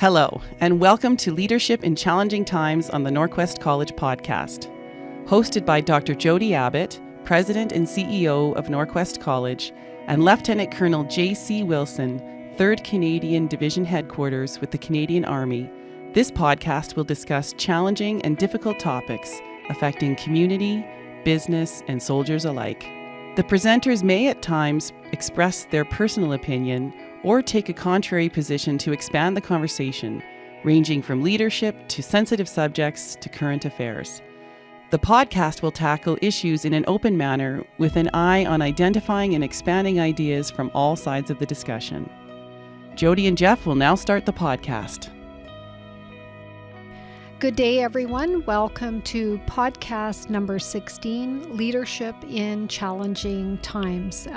Hello, and welcome to Leadership in Challenging Times on the NorQuest College podcast. Hosted by Dr. Jody Abbott, President and CEO of NorQuest College, and Lieutenant Colonel J.C. Wilson, 3rd Canadian Division Headquarters with the Canadian Army, this podcast will discuss challenging and difficult topics affecting community, business, and soldiers alike. The presenters may at times express their personal opinion or take a contrary position to expand the conversation, ranging from leadership to sensitive subjects to current affairs. The podcast will tackle issues in an open manner with an eye on identifying and expanding ideas from all sides of the discussion. Jody and Jeff will now start the podcast. Good day, everyone. Welcome to podcast number 16, Leadership in Challenging Times.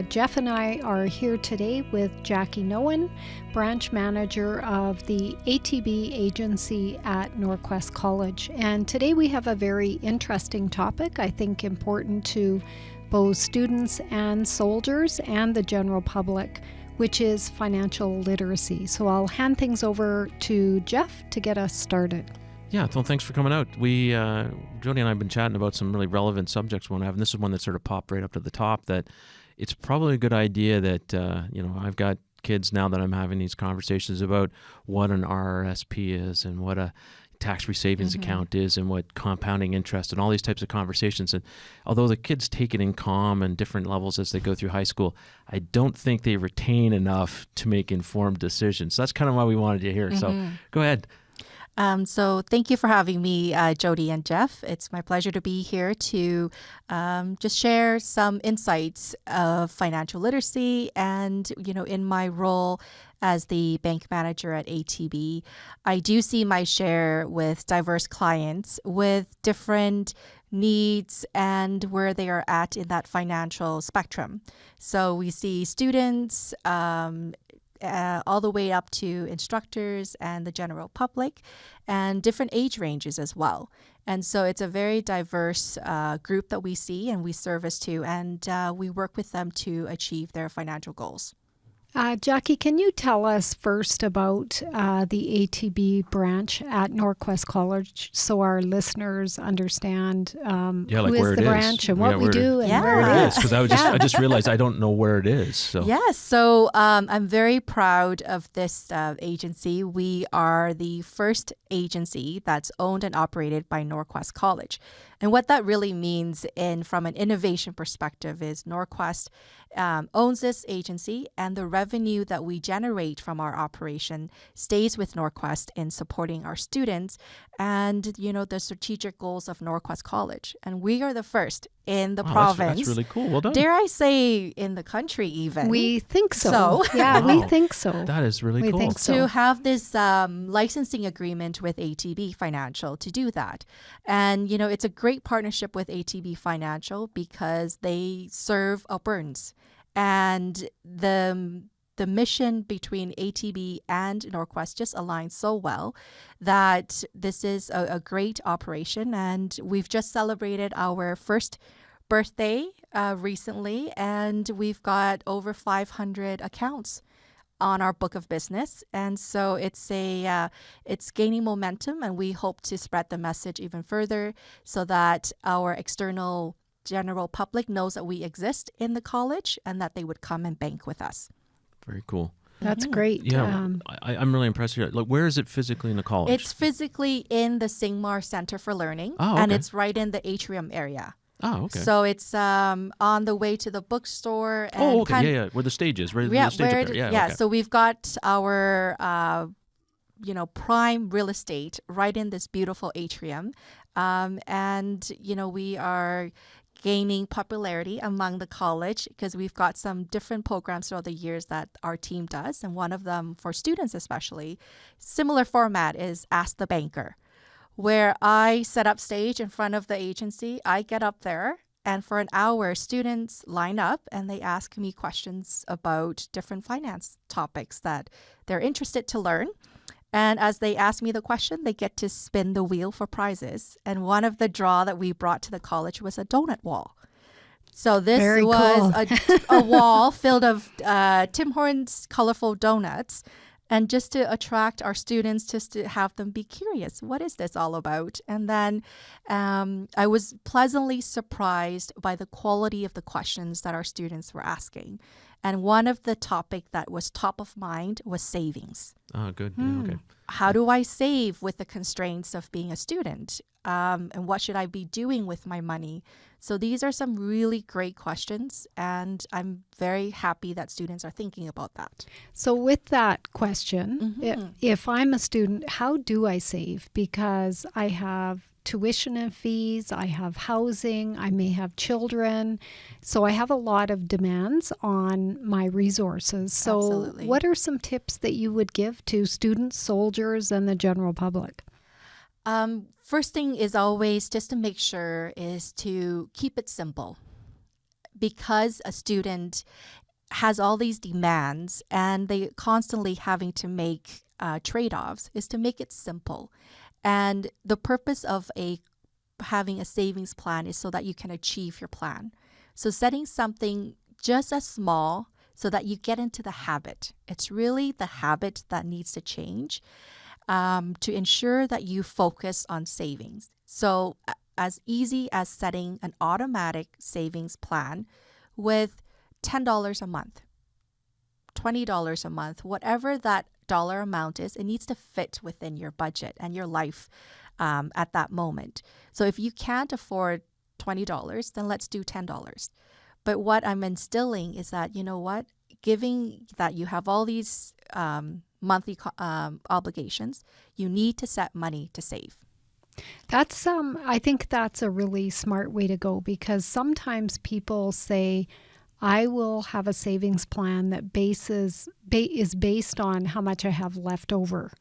Jeff and I are here today with Jackie Nowen, branch manager of the ATB agency at NorQuest College. And today we have a very interesting topic, I think important to both students and soldiers and the general public, which is financial literacy. So I'll hand things over to Jeff to get us started. Yeah, well, thanks for coming out. We, Jody and I have been chatting about some really relevant subjects we want to have, and this is one that sort of popped right up to the top, that it's probably a good idea that, I've got kids now that I'm having these conversations about what an RRSP is and what a tax-free savings account is and what compounding interest and all these types of conversations. And although the kids take it in calm and different levels as they go through high school, I don't think they retain enough to make informed decisions. So that's kind of why we wanted you here. So go ahead. So thank you for having me, Jody and Jeff. It's my pleasure to be here to just share some insights of financial literacy. And, in my role as the bank manager at ATB, I do see my share with diverse clients with different needs and where they are at in that financial spectrum. So we see students, all the way up to instructors and the general public, and different age ranges as well. And so it's a very diverse group that we see and we service to, and we work with them to achieve their financial goals. Jackie, can you tell us first about the ATB branch at NorQuest College so our listeners understand who is the branch and what we do and where it is? Because I just realized I don't know where it is. So. Yes, so I'm very proud of this agency. We are the first agency that's owned and operated by NorQuest College. And what that really means from an innovation perspective is NorQuest owns this agency, and the revenue that we generate from our operation stays with NorQuest in supporting our students and, the strategic goals of NorQuest College. And we are the first in the province. That's really cool. Well done. Dare I say in the country even. We think so. Yeah, wow. We think so. That is really cool. We think so. To have this licensing agreement with ATB Financial to do that. And, it's a great partnership with ATB Financial because they serve Albertans. And the mission between ATB and NorQuest just aligns so well that this is a great operation. And we've just celebrated our first birthday recently, and we've got over 500 accounts on our book of business. And so it's gaining momentum, and we hope to spread the message even further so that our external general public knows that we exist in the college and that they would come and bank with us. Very cool. That's great. Yeah, I'm really impressed here. Like, where is it physically in the college? It's physically in the Singmar Center for Learning, and it's right in the atrium area. Oh, okay. So it's on the way to the bookstore. And where the stage is, right? The stage up there. Yeah. Okay. So we've got our prime real estate right in this beautiful atrium, and we are gaining popularity among the college because we've got some different programs throughout the years that our team does. And one of them for students especially, similar format, is Ask the Banker, where I set up stage in front of the agency. I get up there, and for an hour, students line up and they ask me questions about different finance topics that they're interested to learn. And as they ask me the question, they get to spin the wheel for prizes. And one of the draw that we brought to the college was a donut wall. So this was a wall filled of Tim Hortons colorful donuts. and just to attract our students, just to have them be curious. What is this all about? And then I was pleasantly surprised by the quality of the questions that our students were asking. And one of the topic that was top of mind was savings. Oh, good. Yeah, okay. How do I save with the constraints of being a student? And what should I be doing with my money? So these are some really great questions, and I'm very happy that students are thinking about that. So with that question, if I'm a student, how do I save? Because I have tuition and fees, I have housing, I may have children. So I have a lot of demands on my resources. So Absolutely. What are some tips that you would give to students, soldiers, and the general public? First thing is always just to make sure is to keep it simple, because a student has all these demands and they constantly having to make trade-offs, is to make it simple. And the purpose of having a savings plan is so that you can achieve your plan. So setting something just as small so that you get into the habit. It's really the habit that needs to change. To ensure that you focus on savings. So as easy as setting an automatic savings plan with $10 a month, $20 a month, whatever that dollar amount is, it needs to fit within your budget and your life at that moment. So if you can't afford $20, then let's do $10. But what I'm instilling is that, you know what, giving that you have all these monthly obligations, you need to set money to save. That's I think that's a really smart way to go, because sometimes people say, I will have a savings plan that is based on how much I have left over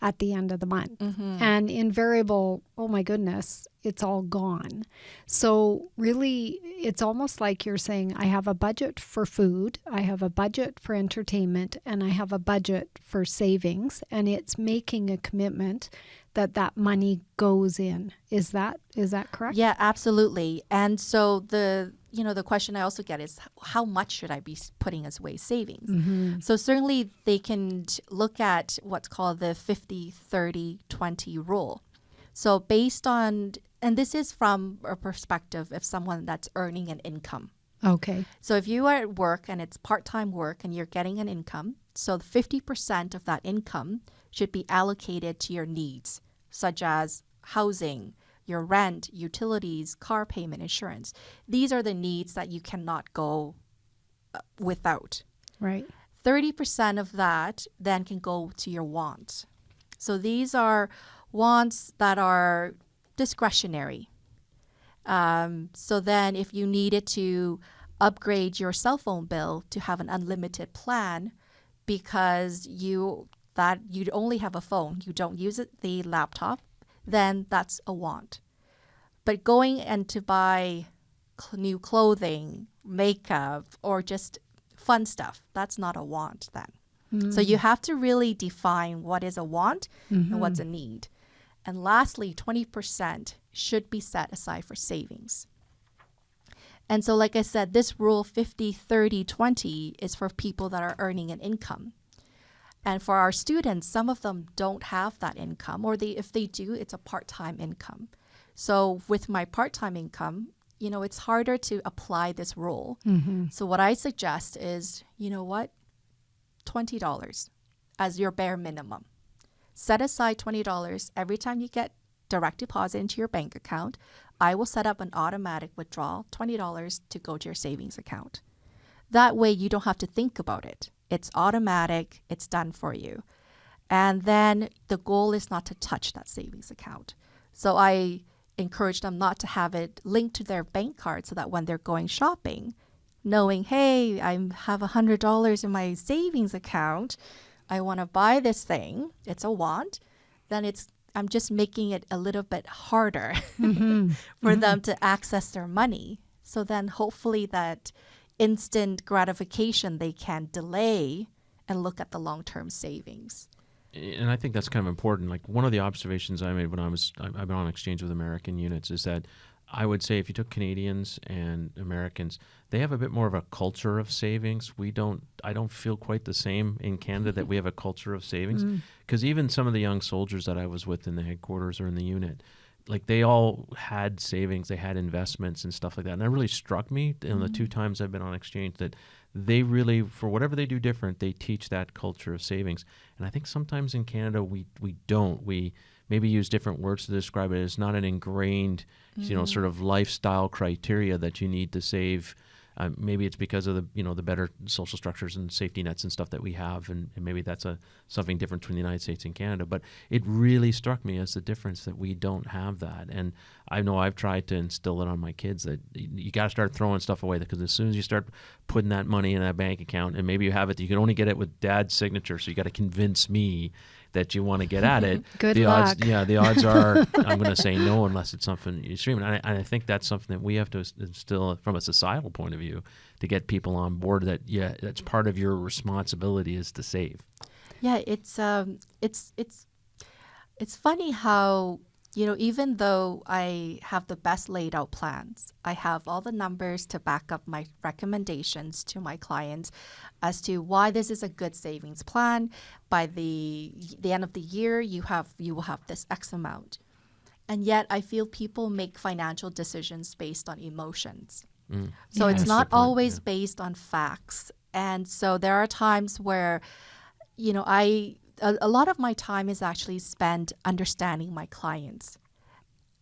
at the end of the month. And in variable, oh my goodness, it's all gone. So really, it's almost like you're saying, I have a budget for food, I have a budget for entertainment, and I have a budget for savings, and it's making a commitment that money goes in. Is that correct? Yeah, absolutely. And so the question I also get is, how much should I be putting as away savings? So certainly they can look at what's called the 50-30-20 rule. So based on, and this is from a perspective of someone that's earning an income. Okay. So if you are at work and it's part-time work and you're getting an income, so 50% of that income should be allocated to your needs, such as housing, your rent, utilities, car payment, insurance. These are the needs that you cannot go without. Right. 30% of that then can go to your wants. So these are wants that are discretionary. So then if you needed to upgrade your cell phone bill to have an unlimited plan because you only have a phone, you don't use the laptop, then that's a want. But going and to buy new clothing, makeup, or just fun stuff, that's not a want then. So you have to really define what is a want and what's a need. And lastly, 20% should be set aside for savings. And so like I said, this rule 50-30-20 is for people that are earning an income. And for our students, some of them don't have that income, or if they do, it's a part-time income. So with my part-time income, it's harder to apply this rule. So what I suggest is, $20 as your bare minimum. Set aside $20 every time you get direct deposit into your bank account. I will set up an automatic withdrawal, $20 to go to your savings account. That way you don't have to think about it. It's automatic, it's done for you. And then the goal is not to touch that savings account. So I encourage them not to have it linked to their bank card so that when they're going shopping, knowing, hey, I have $100 in my savings account, I want to buy this thing, it's a want, then I'm just making it a little bit harder for them to access their money. So then hopefully that instant gratification they can delay and look at the long-term savings. And I think that's kind of important. Like one of the observations I made when I've been on exchange with American units is that I would say if you took Canadians and Americans, they have a bit more of a culture of savings. I don't feel quite the same in Canada that we have a culture of savings. Because even some of the young soldiers that I was with in the headquarters or in the unit, like they all had savings, they had investments and stuff like that. And that really struck me in the 2 times I've been on exchange that they really, for whatever they do different, they teach that culture of savings. And I think sometimes in Canada we don't. We maybe use different words to describe it. It's not an ingrained, sort of lifestyle criteria that you need to save. Maybe it's because of the better social structures and safety nets and stuff that we have, and maybe that's something different between the United States and Canada. But it really struck me as the difference that we don't have that. And I know I've tried to instill it on my kids that you got to start throwing stuff away, because as soon as you start putting that money in that bank account, and maybe you have it, you can only get it with Dad's signature, so you got to convince me that you want to get at it. Good the luck. odds, the odds are I'm going to say no unless it's something extreme. And I think that's something that we have to instill from a societal point of view to get people on board that, that's part of your responsibility is to save. Yeah, it's funny how, even though I have the best laid out plans, I have all the numbers to back up my recommendations to my clients as to why this is a good savings plan. By the end of the year, you will have this X amount. And yet I feel people make financial decisions based on emotions. So it's not always based on facts. And so there are times where, a lot of my time is actually spent understanding my clients.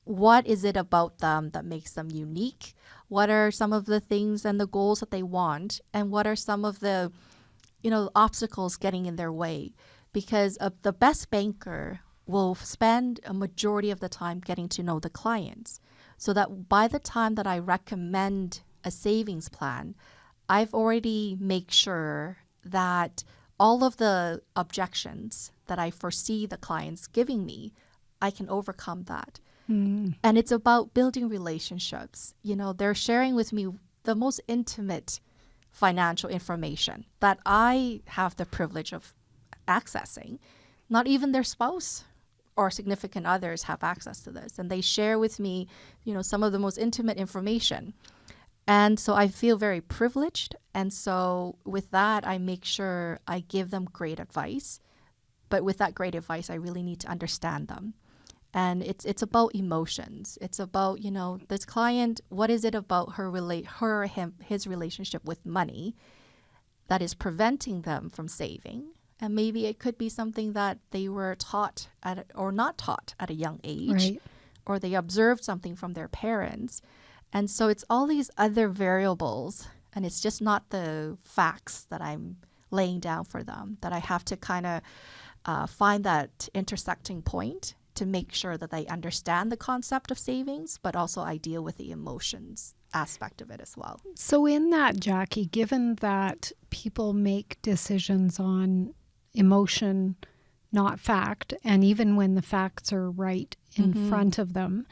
What is it about them that makes them unique? What are some of the things and the goals that they want? And what are some of the, obstacles getting in their way? Because the best banker will spend a majority of the time getting to know the clients, so that by the time that I recommend a savings plan, I've already made sure that all of the objections that I foresee the clients giving me, I can overcome that. And it's about building relationships. They're sharing with me the most intimate financial information that I have the privilege of accessing. Not even their spouse or significant others have access to this. And they share with me, some of the most intimate information. And so I feel very privileged. And so with that, I make sure I give them great advice. But with that great advice, I really need to understand them. And it's about emotions. It's about, this client, what is it about his relationship with money that is preventing them from saving? And maybe it could be something that they were taught or not taught at a young age, Right. or they observed something from their parents. And so it's all these other variables, and it's just not the facts that I'm laying down for them, that I have to kind of find that intersecting point to make sure that they understand the concept of savings, but also I deal with the emotions aspect of it as well. So in that, Jackie, given that people make decisions on emotion, not fact, and even when the facts are right in front of them,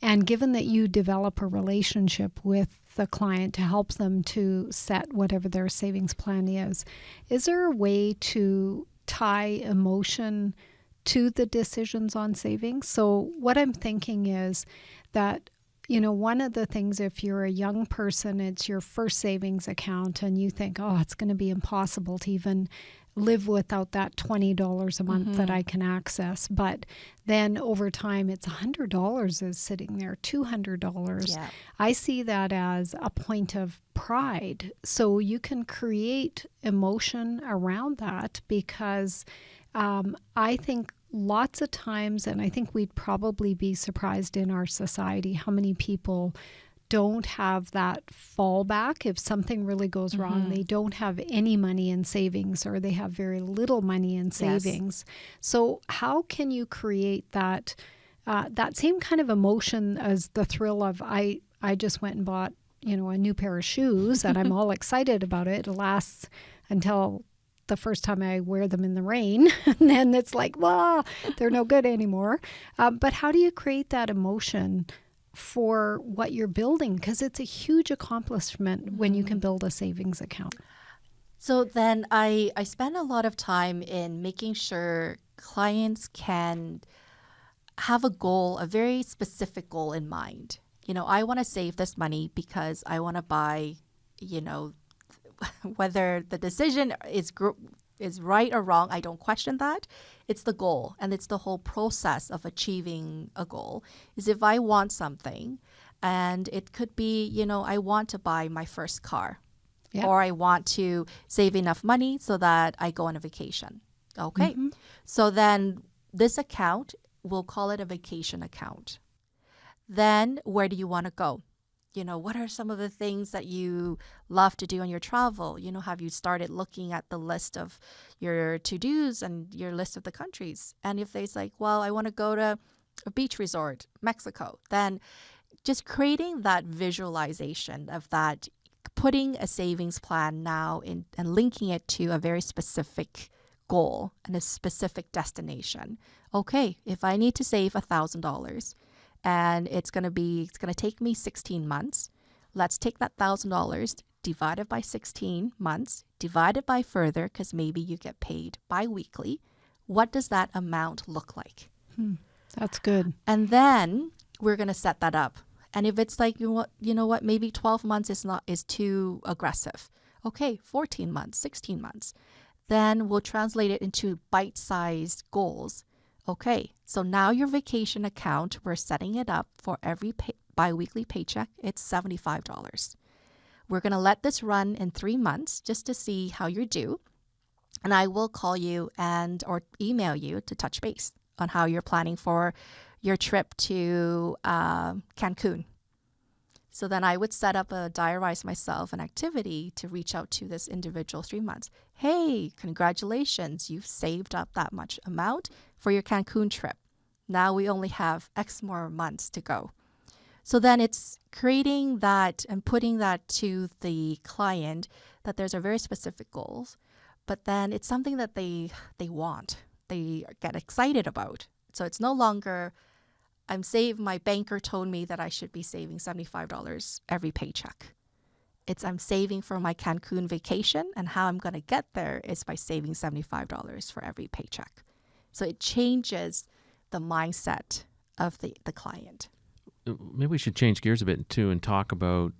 and given that you develop a relationship with the client to help them to set whatever their savings plan is there a way to tie emotion to the decisions on savings? So what I'm thinking is that, one of the things, if you're a young person, it's your first savings account and you think, oh, it's going to be impossible to even live without that $20 a month that I can access. But then over time, it's $100 is sitting there, $200. Yeah. I see that as a point of pride. So you can create emotion around that, because I think lots of times, and I think we'd probably be surprised in our society how many people don't have that fallback. If something really goes wrong, they don't have any money in savings, or they have very little money in savings. Yes. So how can you create that that same kind of emotion as the thrill of I just went and bought a new pair of shoes and I'm all excited about it. It lasts until the first time I wear them in the rain, and then it's like, well, they're no good anymore. But how do you create that emotion for what you're building? Because it's a huge accomplishment when you can build a savings account. So then I spend a lot of time in making sure clients can have a goal, a very specific goal in mind. I want to save this money because I want to buy, whether the decision is right or wrong, I don't question that. It's the goal, and it's the whole process of achieving a goal. Is if I want something, and it could be, I want to buy my first car, or I want to save enough money so that I go on a vacation. Okay. Mm-hmm. So then this account, we'll call it a vacation account. Then where do you want to go? What are some of the things that you love to do on your travel? Have you started looking at the list of your to-dos and your list of the countries? And if there's like, well, I want to go to a beach resort, Mexico, then just creating that visualization of that, putting a savings plan now in and linking it to a very specific goal and a specific destination. Okay, if I need to save $1,000, and it's going to take me 16 months. Let's take that $1,000, divide it by 16 months, divide it by further, because maybe you get paid bi-weekly. What does that amount look like? That's good. And then we're going to set that up. And if it's like, you know what, maybe 12 months is too aggressive. Okay, 14 months, 16 months. Then we'll translate it into bite-sized goals. Okay, so now your vacation account, we're setting it up for every bi-weekly paycheck. It's $75. We're going to let this run in 3 months just to see how you do. And I will call you or email you to touch base on how you're planning for your trip to Cancun. So then I would diarize myself an activity to reach out to this individual 3 months. Hey, congratulations, you've saved up that much amount for your Cancun trip. Now we only have X more months to go. So then it's creating that and putting that to the client that there's a very specific goals, but then it's something that they want, they get excited about. So it's no longer, my banker told me that I should be saving $75 every paycheck. I'm saving for my Cancun vacation, and how I'm going to get there is by saving $75 for every paycheck. So it changes the mindset of the client. Maybe we should change gears a bit too and talk about,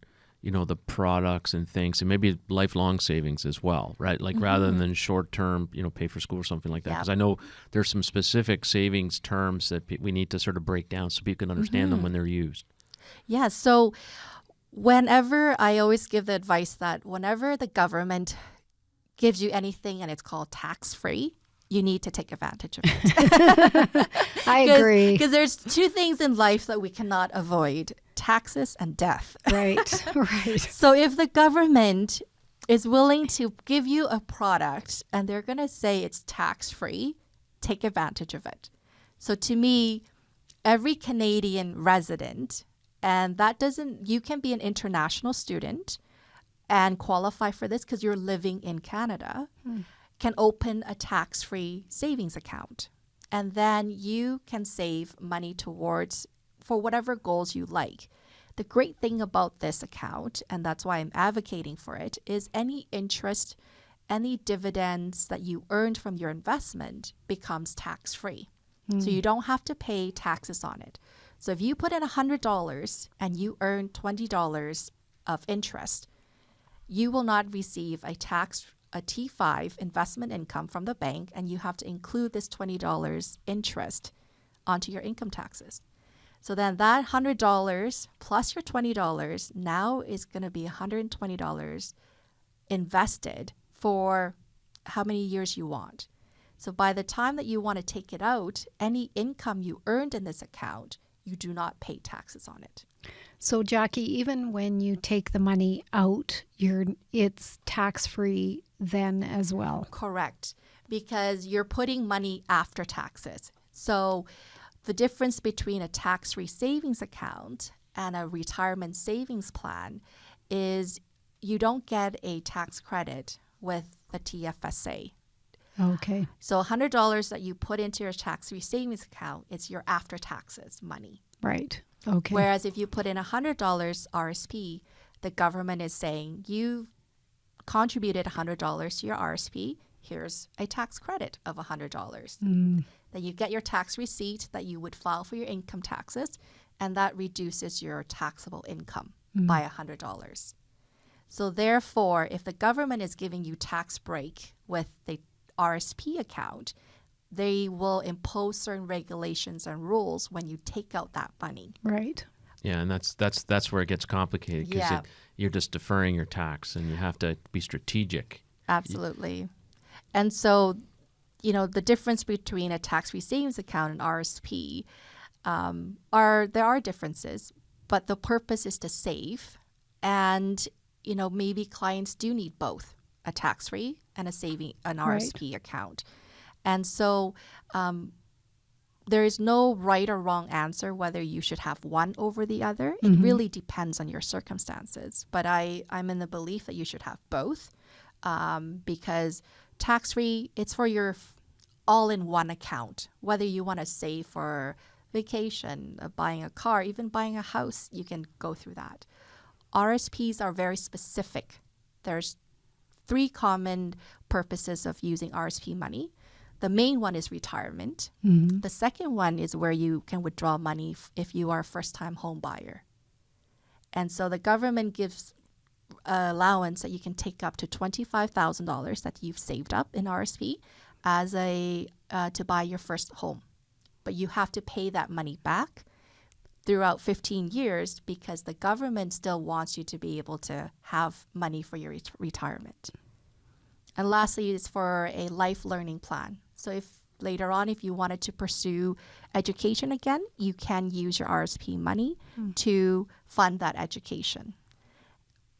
the products and things, and maybe lifelong savings as well, right? Like rather than short-term, pay for school or something like that. Because I know there's some specific savings terms that we need to sort of break down so people can understand them when they're used. Yeah, so whenever I always give the advice that whenever the government gives you anything and it's called tax-free, you need to take advantage of it. I agree. Because there's two things in life that we cannot avoid: taxes and death. Right, right. So if the government is willing to give you a product and they're going to say it's tax-free, take advantage of it. So to me, every Canadian resident, and you can be an international student and qualify for this because you're living in Canada, can open a tax-free savings account. And then you can save money for whatever goals you like. The great thing about this account, and that's why I'm advocating for it, is any interest, any dividends that you earned from your investment becomes tax-free. So you don't have to pay taxes on it. So if you put in $100 and you earn $20 of interest, you will not receive a T5 investment income from the bank, and you have to include this $20 interest onto your income taxes. So then that $100 plus your $20 now is going to be $120 invested for how many years you want. So by the time that you want to take it out, any income you earned in this account, you do not pay taxes on it. So Jackie, even when you take the money out, it's tax-free then as well. Correct, because you're putting money after taxes. So the difference between a tax-free savings account and a retirement savings plan is you don't get a tax credit with the TFSA. Okay. So $100 that you put into your tax-free savings account, it's your after-taxes money. Right. Okay. Whereas if you put in $100 RSP, the government is saying you contributed $100 to your RSP, here's a tax credit of $100. Then you get your tax receipt that you would file for your income taxes, and that reduces your taxable income by $100. So therefore, if the government is giving you tax break with the RSP account, they will impose certain regulations and rules when you take out that money. Right. Yeah, and that's where it gets complicated because you're just deferring your tax, and you have to be strategic. Absolutely. And so, the difference between a tax-free savings account and RSP there are differences, but the purpose is to save. And, maybe clients do need both a tax-free and an RSP account. And so there is no right or wrong answer whether you should have one over the other. It really depends on your circumstances. But I'm in the belief that you should have both because tax-free, it's for your all-in-one account. Whether you want to save for vacation, buying a car, even buying a house, you can go through that. RSPs are very specific. There's 3 common purposes of using RSP money. The main one is retirement. The second one is where you can withdraw money if you are a first-time home buyer. And so the government gives allowance that you can take up to $25,000 that you've saved up in RSP as to buy your first home. But you have to pay that money back throughout 15 years because the government still wants you to be able to have money for your retirement. And lastly is for a life learning plan. So if later on, if you wanted to pursue education again, you can use your RSP money to fund that education.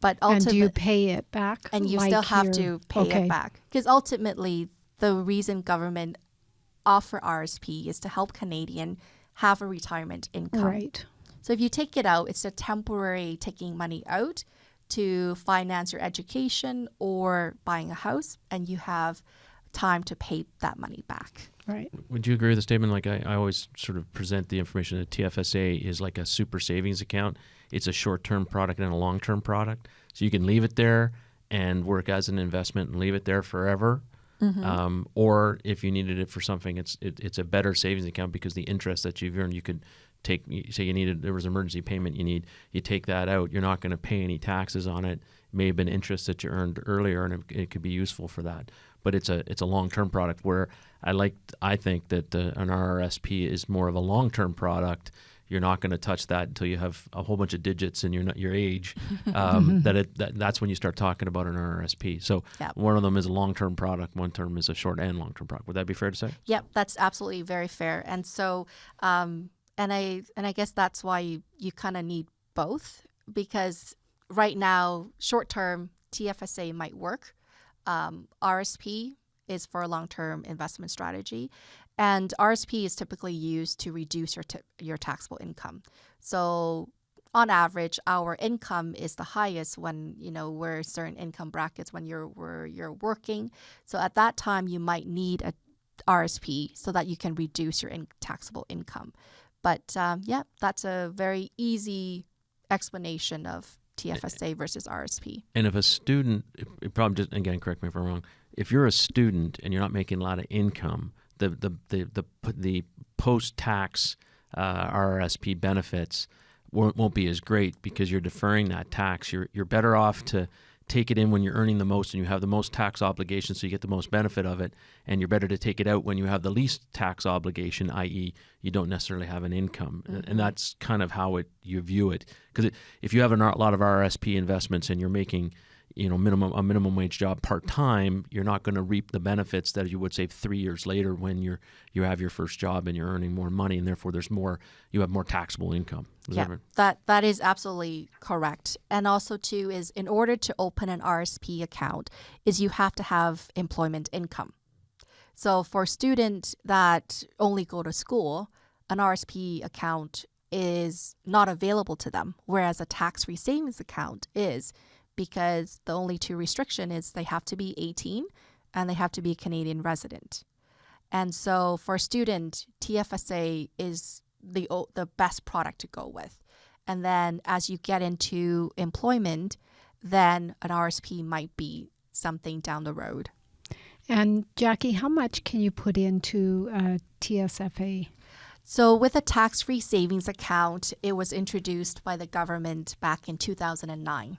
But and do you pay it back? And you still have to pay it back. Because ultimately, the reason government offer RSP is to help Canadian have a retirement income. Right. So if you take it out, it's a temporary taking money out to finance your education or buying a house, and you have time to pay that money back. Right. Would you agree with the statement? Like I always sort of present the information that TFSA is like a super savings account. It's a short-term product and a long-term product. So you can leave it there and work as an investment and leave it there forever. Or if you needed it for something, it's a better savings account because the interest that you've earned, you could take, say there was an emergency payment you take that out. You're not going to pay any taxes on it. It may have been interest that you earned earlier, and it could be useful for that. But it's a long-term product where I think that an RRSP is more of a long-term product. You're not going to touch that until you have a whole bunch of digits in your age. That's when you start talking about an RRSP. So one of them is a long-term product, one term is a short and long-term product. Would that be fair to say? Yep, that's absolutely very fair. And so, and I guess that's why you kind of need both, because right now, short-term TFSA might work. RSP is for a long-term investment strategy. And RSP is typically used to reduce your taxable income. So on average, our income is the highest when, we're certain income brackets when you're working. So at that time, you might need a RSP so that you can reduce your taxable income. But that's a very easy explanation of TFSA versus RSP. And if a student, probably just, again, correct me if I'm wrong, if you're a student and you're not making a lot of income, the post-tax RRSP benefits won't be as great because you're deferring that tax. You're better off to take it in when you're earning the most and you have the most tax obligation, so you get the most benefit of it. And you're better to take it out when you have the least tax obligation, i.e., you don't necessarily have an income. And that's kind of how you view it. Because if you have a lot of RRSP investments and you're making a minimum wage job part-time, you're not going to reap the benefits that you would say 3 years later when you have your first job and you're earning more money, and therefore you have more taxable income. That is absolutely correct. And also too is in order to open an RSP account is you have to have employment income. So for students that only go to school, an RSP account is not available to them, whereas a tax-free savings account is, because the only 2 restriction is they have to be 18 and they have to be a Canadian resident. And so for a student, TFSA is the best product to go with. And then as you get into employment, then an RSP might be something down the road. And Jackie, how much can you put into TSFA? So with a tax-free savings account, it was introduced by the government back in 2009.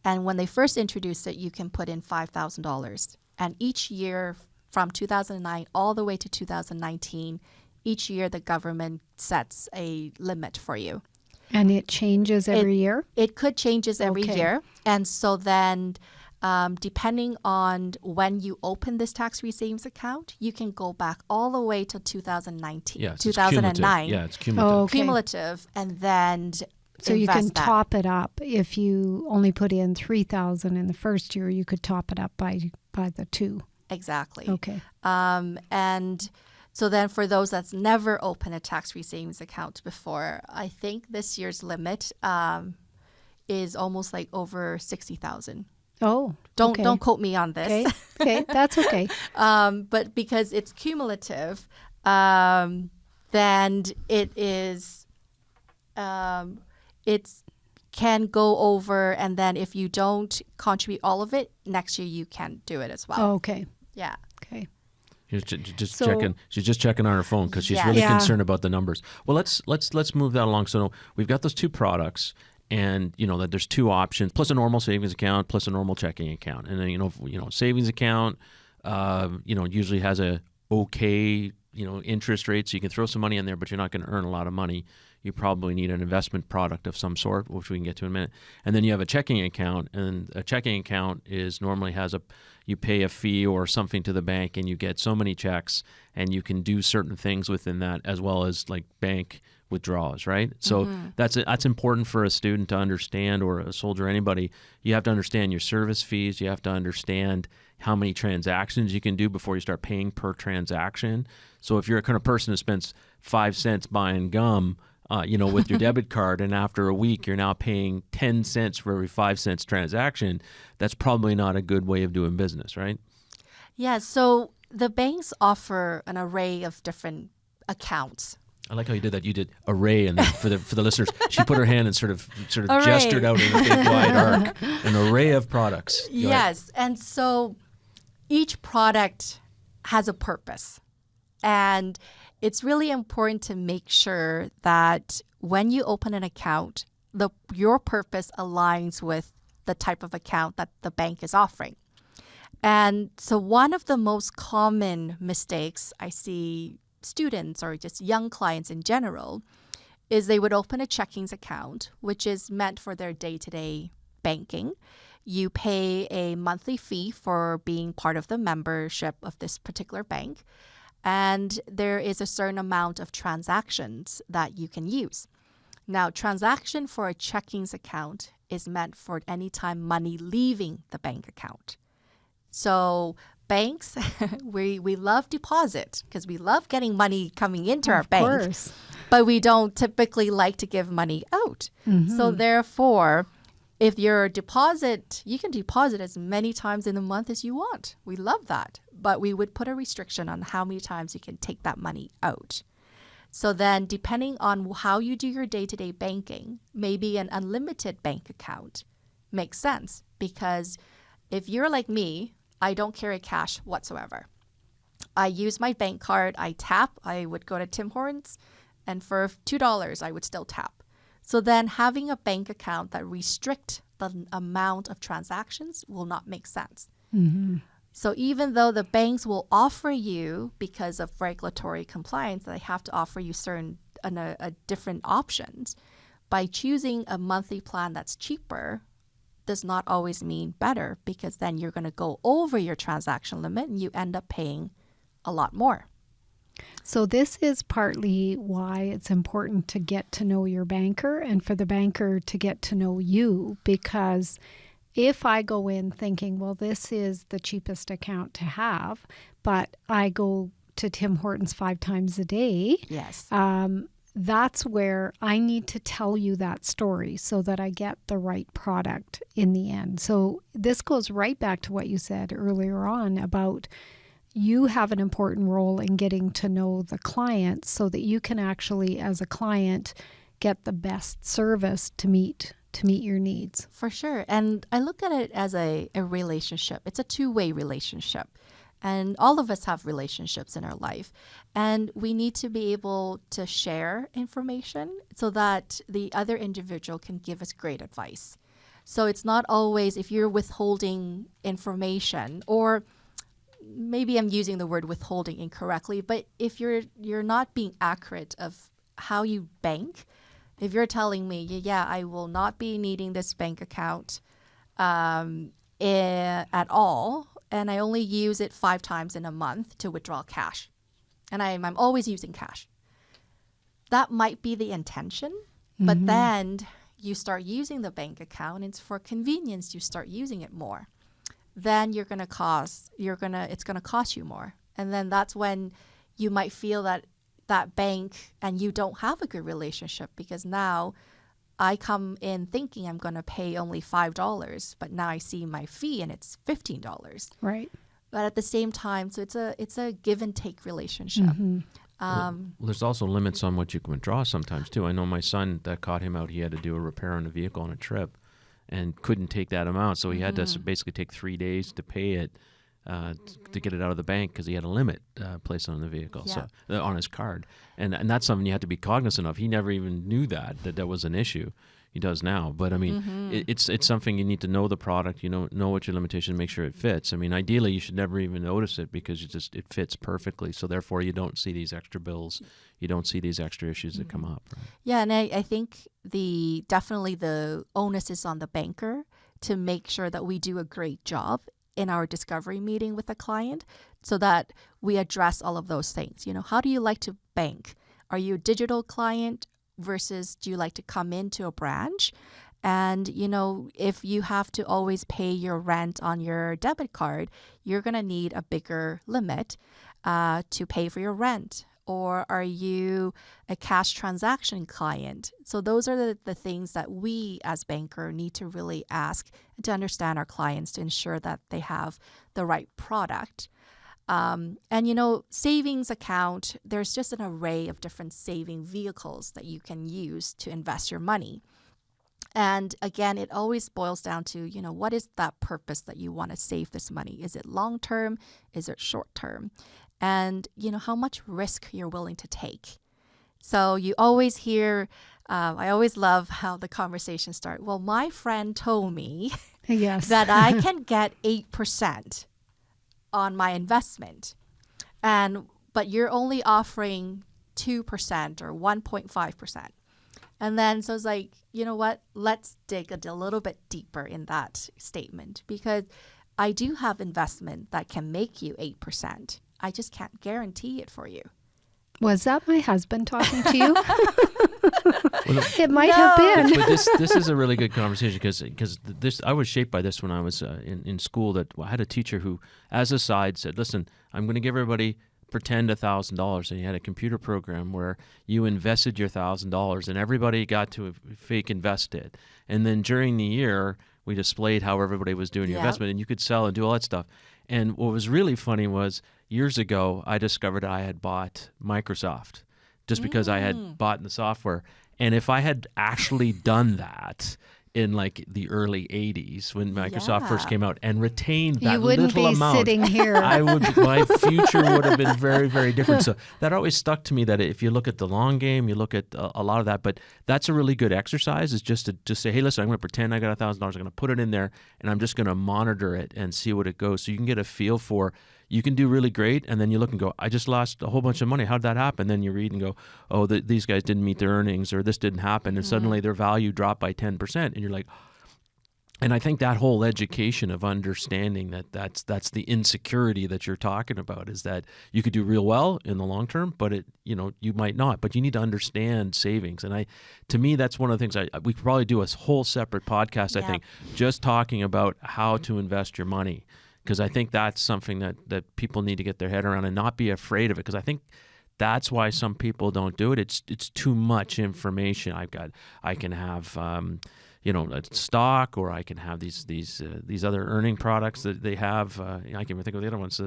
And when they first introduced it, you can put in $5,000. And each year from 2009 all the way to 2019, each year the government sets a limit for you. And it changes every year? It could changes every Okay. year. And so then depending on when you open this tax-free savings account, you can go back all the way to 2019, Yeah, it's 2009. cumulative. Yeah, it's cumulative. Oh, okay. Cumulative, and then So you can invest that. top it up. If you only put in 3,000 in the first year, you could top it up by the 2. Exactly. Okay. And so then for those that's never opened a tax-free savings account before, I think this year's limit is almost like over 60,000. Oh, okay. Don't quote me on this. Okay, okay, that's okay. But because it's cumulative, then it is, it's can go over, and then if you don't contribute all of it, next year you can do it as well. Oh, okay, Yeah. okay. Just So- checking. She's just checking on her phone because she's Yeah. really Yeah. concerned about the numbers. Well, let's move that along. So we've got those two products, and that there's two options plus a normal savings account plus a normal checking account, and then savings account, usually has a okay interest rate, so you can throw some money in there, but you're not going to earn a lot of money. You probably need an investment product of some sort, which we can get to in a minute. And then you have a checking account, and a checking account normally has you pay a fee or something to the bank, and you get so many checks, and you can do certain things within that, as well as like bank withdrawals, right? So that's important for a student to understand, or a soldier, anybody. You have to understand your service fees. You have to understand how many transactions you can do before you start paying per transaction. So if you're a kind of person who spends 5 cents buying gum, with your debit card, and after a week you're now paying 10 cents for every 5 cents transaction, that's probably not a good way of doing business, right? Yeah. So the banks offer an array of different accounts. I like how you did that. You did array, and then for the listeners, she put her hand and sort of Array. gestured out in a big wide arc, an array of products. Go ahead. Yes. And so each product has a purpose. And it's really important to make sure that when you open an account, your purpose aligns with the type of account that the bank is offering. And so one of the most common mistakes I see students or just young clients in general is they would open a checkings account, which is meant for their day-to-day banking. You pay a monthly fee for being part of the membership of this particular bank. And there is a certain amount of transactions that you can use. Now, transaction for a checkings account is meant for any time money leaving the bank account. So banks, we love deposit because we love getting money coming into our bank, Of course. but we don't typically like to give money out. So therefore, if your deposit, you can deposit as many times in a month as you want. We love that. But we would put a restriction on how many times you can take that money out. So then depending on how you do your day-to-day banking, maybe an unlimited bank account makes sense. Because if you're like me, I don't carry cash whatsoever. I use my bank card, I tap, I would go to Tim Hortons, and for $2, I would still tap. So then having a bank account that restricts the amount of transactions will not make sense. So even though the banks will offer you, because of regulatory compliance, they have to offer you certain different options, by choosing a monthly plan that's cheaper does not always mean better, because then you're going to go over your transaction limit and you end up paying a lot more. So this is partly why it's important to get to know your banker and for the banker to get to know you, because if I go in thinking, well, this is the cheapest account to have, but I go to Tim Hortons 5 times a day, Yes. that's where I need to tell you that story so that I get the right product in the end. So this goes right back to what you said earlier on about you have an important role in getting to know the client so that you can actually, as a client, get the best service to meet your needs. For sure. And I look at it as a relationship. It's a two-way relationship. And all of us have relationships in our life. And we need to be able to share information so that the other individual can give us great advice. So it's not always if you're withholding information, or maybe I'm using the word withholding incorrectly, but if you're not being accurate of how you bank, if you're telling me, yeah, I will not be needing this bank account at all, and I only use it 5 times in a month to withdraw cash, and I'm always using cash. That might be the intention, but then you start using the bank account, and it's for convenience, you start using it more. Then it's going to cost you more. And then that's when you might feel that bank and you don't have a good relationship, because now I come in thinking I'm going to pay only $5, but now I see my fee and it's $15. Right. But at the same time, so it's a give and take relationship. Well, there's also limits on what you can withdraw sometimes too. I know my son, that caught him out. He had to do a repair on a vehicle on a trip and couldn't take that amount. So he had to basically take 3 days to pay it to get it out of the bank, because he had a limit placed on the vehicle, so on his card. And that's something you have to be cognizant of. He never even knew that was an issue. He does now. But I mean, it's something you need to know the product, know what your limitation, make sure it fits. I mean, ideally, you should never even notice it, because it fits perfectly. So therefore, you don't see these extra bills. You don't see these extra issues that come up. Right? Yeah, and I think definitely the onus is on the banker to make sure that we do a great job in our discovery meeting with the client, so that we address all of those things. How do you like to bank? Are you a digital client versus do you like to come into a branch? And, if you have to always pay your rent on your debit card, you're going to need a bigger limit to pay for your rent. Or are you a cash transaction client? So those are the things that we as banker need to really ask to understand our clients, to ensure that they have the right product. And, savings account, there's just an array of different saving vehicles that you can use to invest your money. And again, it always boils down to, what is that purpose that you want to save this money? Is it long term? Is it short term? And, how much risk you're willing to take. So you always hear, I always love how the conversations start. Well, my friend told me that I can get 8% on my investment, but you're only offering 2% or 1.5%. And then so it's like, you know what, let's dig a little bit deeper in that statement, because I do have investment that can make you 8%. I just can't guarantee it for you. Was that my husband talking to you? It might have been. But this is a really good conversation, because this, I was shaped by this when I was in school. That I had a teacher who, as a side, said, "Listen, I'm going to give everybody pretend $1,000." And he had a computer program where you invested your $1,000, and everybody got to fake invest it. And then during the year, we displayed how everybody was doing your investment, and you could sell and do all that stuff. And what was really funny was, years ago, I discovered I had bought Microsoft just because I had bought the software. And if I had actually done that in like the early 80s when Microsoft first came out and retained that little amount, sitting here. My future would have been very, very different. So that always stuck to me, that if you look at the long game, you look at a lot of that. But that's a really good exercise, is just to say, hey, listen, I'm going to pretend I got $1,000. I'm going to put it in there, and I'm just going to monitor it and see what it goes. So you can get a feel for, you can do really great, and then you look and go, I just lost a whole bunch of money. How did that happen? Then you read and go, oh, these guys didn't meet their earnings, or this didn't happen, and suddenly their value dropped by 10%. And you're like, and I think that whole education of understanding that's the insecurity that you're talking about, is that you could do real well in the long term, but you might not. But you need to understand savings, and to me, that's one of the things we could probably do a whole separate podcast. I think, just talking about how to invest your money. Because I think that's something that people need to get their head around and not be afraid of it. Because I think that's why some people don't do it. It's too much information. I can have stock, or I can have these other earning products that they have. I can't even think of the other ones.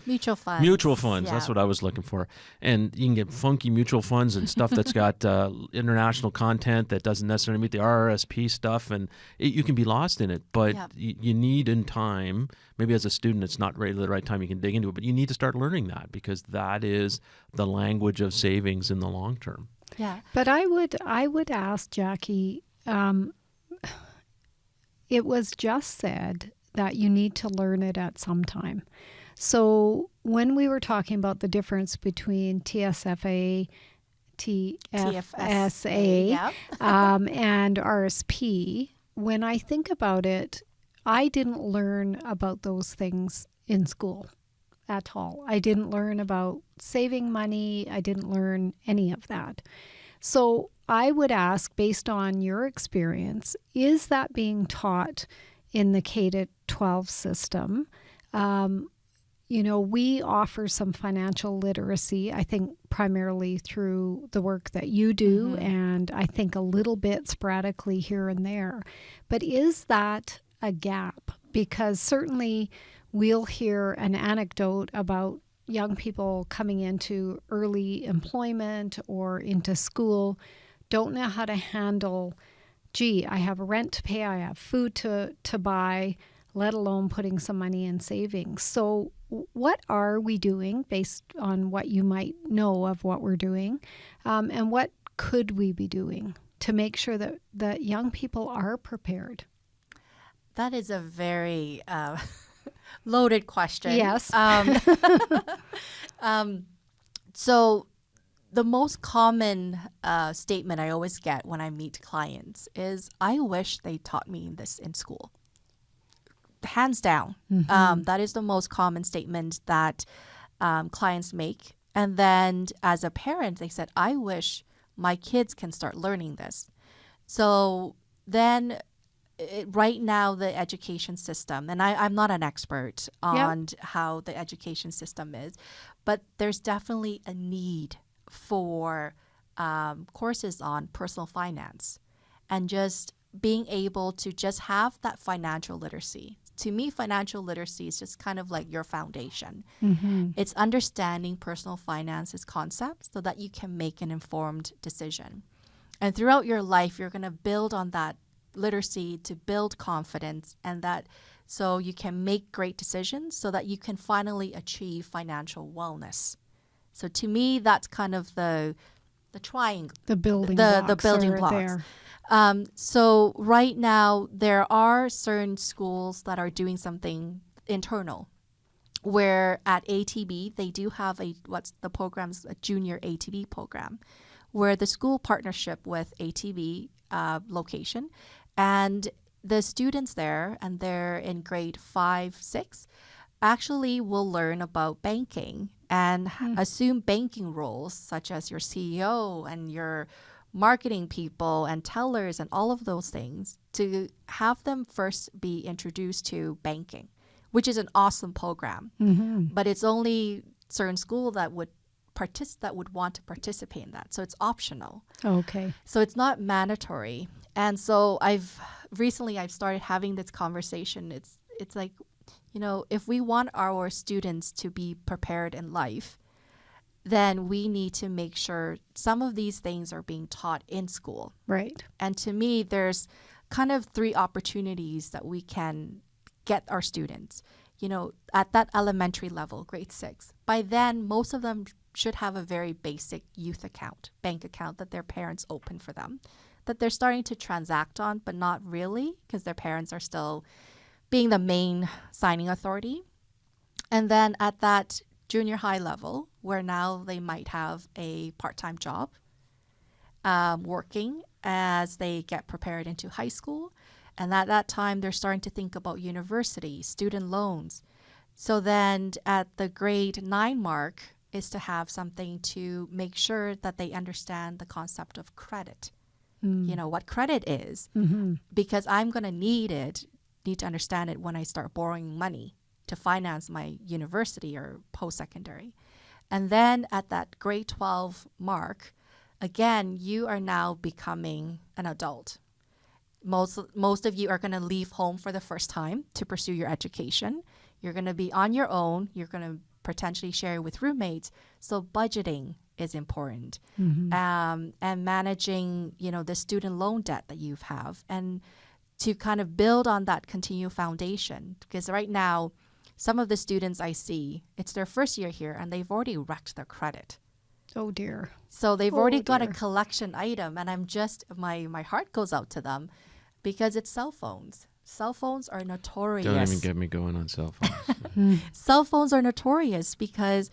Mutual funds. Mutual funds. Yeah. That's what I was looking for. And you can get funky mutual funds and stuff that's got international content that doesn't necessarily meet the RRSP stuff, and you can be lost in it. But you need in time, maybe as a student, it's not really the right time you can dig into it, but you need to start learning that, because that is the language of savings in the long term. Yeah. But I would ask Jackie, it was just said that you need to learn it at some time. So when we were talking about the difference between TFSA, and RSP, when I think about it, I didn't learn about those things in school at all. I didn't learn about saving money. I didn't learn any of that. So I would ask, based on your experience, is that being taught in the K-12 system? We offer some financial literacy, I think primarily through the work that you do, and I think a little bit sporadically here and there. But is that a gap? Because certainly we'll hear an anecdote about young people coming into early employment or into school, don't know how to handle, I have rent to pay, I have food to buy, let alone putting some money in savings. So what are we doing based on what you might know of what we're doing? And what could we be doing to make sure that young people are prepared? That is a very loaded question. Yes. So the most common statement I always get when I meet clients is, I wish they taught me this in school. Hands down. That is the most common statement that clients make. And then as a parent, they said, I wish my kids can start learning this. So then right now, the education system, and I'm not an expert on how the education system is, but there's definitely a need for courses on personal finance and just being able to just have that financial literacy. To me, financial literacy is just kind of like your foundation. It's understanding personal finances concepts so that you can make an informed decision. And throughout your life, you're going to build on that literacy to build confidence, and that so you can make great decisions so that you can finally achieve financial wellness. So to me, that's kind of the triangle, the building blocks. So right now, there are certain schools that are doing something internal, where at ATB, they do have a junior ATB program, where the school partnership with ATB location, and the students there, and they're in grade 5, 6, actually will learn about banking and assume banking roles such as your CEO and your marketing people and tellers and all of those things, to have them first be introduced to banking, which is an awesome program. But it's only certain school that would want to participate in that. So it's optional. Okay. So it's not mandatory. And so I've started having this conversation. It's like, if we want our students to be prepared in life, then we need to make sure some of these things are being taught in school. Right. And to me, there's kind of 3 opportunities that we can get our students, at that elementary level, grade 6. By then, most of them should have a very basic youth account, bank account that their parents open for them, that they're starting to transact on, but not really, because their parents are still being the main signing authority. And then at that junior high level, where now they might have a part-time job, working as they get prepared into high school. And at that time, they're starting to think about university, student loans. So then at the grade 9 mark is to have something to make sure that they understand the concept of credit. What credit is, because I'm going to need to understand it when I start borrowing money to finance my university or post-secondary. And then at that grade 12 mark, again, you are now becoming an adult. Most of you are going to leave home for the first time to pursue your education. You're going to be on your own. You're going to potentially share with roommates. So budgeting is important, and managing, the student loan debt that you have, and to kind of build on that continued foundation. Because right now, some of the students I see, it's their first year here, and they've already wrecked their credit. Oh dear. So they've already got a collection item, and I'm just, my heart goes out to them because it's cell phones. Cell phones are notorious. Don't even get me going on cell phones. Cell phones are notorious because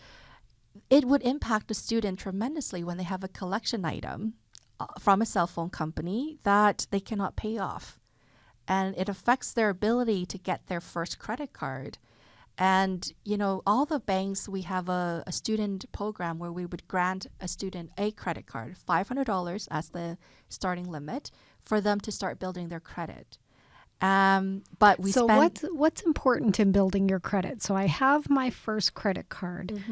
it would impact a student tremendously when they have a collection item from a cell phone company that they cannot pay off. And it affects their ability to get their first credit card. And, all the banks, we have a student program where we would grant a student a credit card, $500 as the starting limit for them to start building their credit. But we what's important in building your credit? So I have my first credit card.